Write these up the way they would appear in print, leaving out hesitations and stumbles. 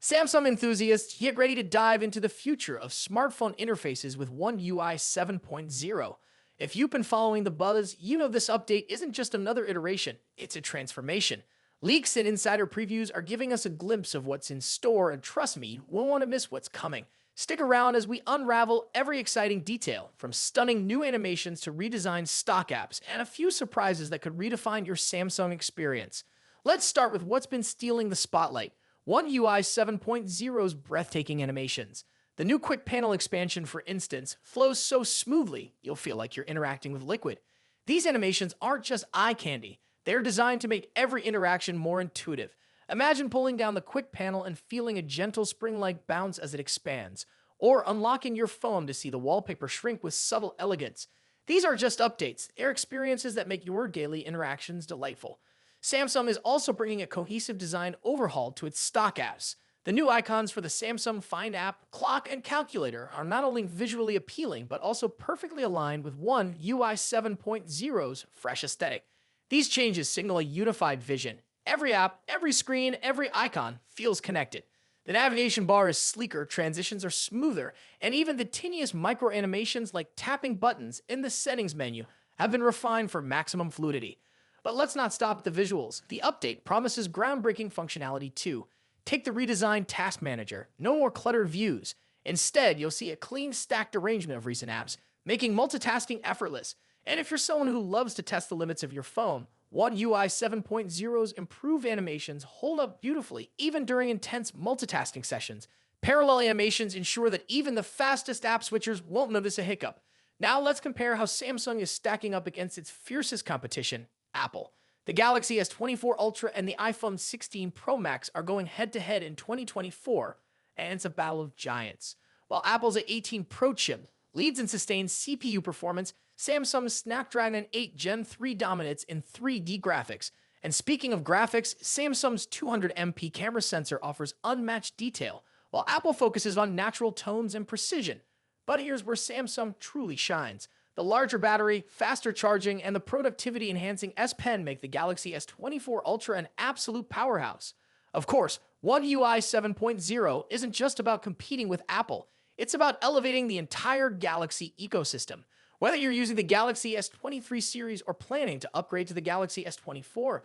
Samsung enthusiasts, get ready to dive into the future of smartphone interfaces with One UI 7.0. If you've been following the buzz, you know this update isn't just another iteration, it's a transformation. Leaks and insider previews are giving us a glimpse of what's in store, and trust me, you won't want to miss what's coming. Stick around as we unravel every exciting detail, from stunning new animations to redesigned stock apps, and a few surprises that could redefine your Samsung experience. Let's start with what's been stealing the spotlight. One UI 7.0's breathtaking animations. The new quick panel expansion, for instance, flows so smoothly you'll feel like you're interacting with liquid. These animations aren't just eye candy, they're designed to make every interaction more intuitive. Imagine pulling down the quick panel and feeling a gentle spring-like bounce as it expands, or unlocking your phone to see the wallpaper shrink with subtle elegance. These are just updates, they're experiences that make your daily interactions delightful. Samsung is also bringing a cohesive design overhaul to its stock apps. The new icons for the Samsung Find app, clock, and calculator are not only visually appealing, but also perfectly aligned with One UI 7.0's fresh aesthetic. These changes signal a unified vision. Every app, every screen, every icon feels connected. The navigation bar is sleeker, transitions are smoother, and even the tiniest micro animations like tapping buttons in the settings menu have been refined for maximum fluidity. But let's not stop at the visuals. The update promises groundbreaking functionality too. Take the redesigned Task Manager. No more cluttered views. Instead, you'll see a clean, stacked arrangement of recent apps, making multitasking effortless. And if you're someone who loves to test the limits of your phone, One UI 7.0's improved animations hold up beautifully even during intense multitasking sessions. Parallel animations ensure that even the fastest app switchers won't notice a hiccup. Now let's compare how Samsung is stacking up against its fiercest competition, Apple. The Galaxy S24 Ultra and the iPhone 16 Pro Max are going head-to-head in 2024, and it's a battle of giants. While Apple's A18 Pro chip leads in sustained CPU performance, Samsung's Snapdragon 8 Gen 3 dominates in 3D graphics. And speaking of graphics, Samsung's 200MP camera sensor offers unmatched detail, while Apple focuses on natural tones and precision. But here's where Samsung truly shines. The larger battery, faster charging, and the productivity-enhancing S Pen make the Galaxy S24 Ultra an absolute powerhouse. Of course, One UI 7.0 isn't just about competing with Apple, it's about elevating the entire Galaxy ecosystem. Whether you're using the Galaxy S23 series or planning to upgrade to the Galaxy S24,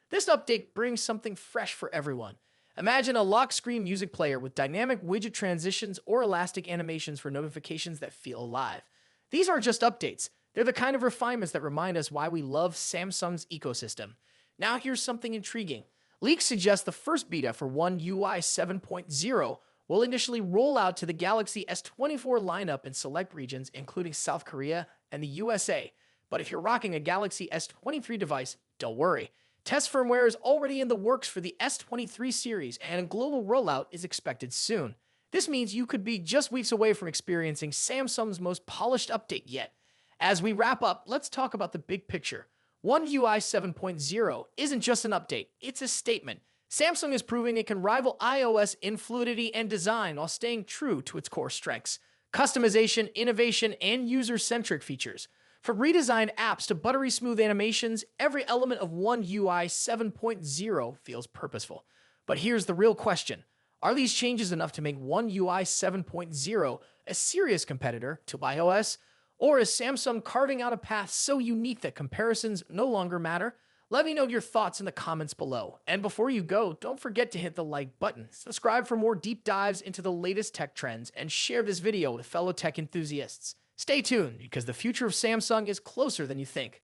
this update brings something fresh for everyone. Imagine a lock-screen music player with dynamic widget transitions or elastic animations for notifications that feel alive. These aren't just updates, they're the kind of refinements that remind us why we love Samsung's ecosystem. Now here's something intriguing. Leaks suggest the first beta for One UI 7.0 will initially roll out to the Galaxy S24 lineup in select regions, including South Korea and the USA. But if you're rocking a Galaxy S23 device, don't worry. Test firmware is already in the works for the S23 series, and a global rollout is expected soon. This means you could be just weeks away from experiencing Samsung's most polished update yet. As we wrap up, let's talk about the big picture. One UI 7.0 isn't just an update, it's a statement. Samsung is proving it can rival iOS in fluidity and design while staying true to its core strengths: customization, innovation, and user-centric features. From redesigned apps to buttery smooth animations, every element of One UI 7.0 feels purposeful. But here's the real question. Are these changes enough to make One UI 7.0 a serious competitor to iOS? Or is Samsung carving out a path so unique that comparisons no longer matter? Let me know your thoughts in the comments below. And before you go, don't forget to hit the like button, subscribe for more deep dives into the latest tech trends, and share this video with fellow tech enthusiasts. Stay tuned, because the future of Samsung is closer than you think.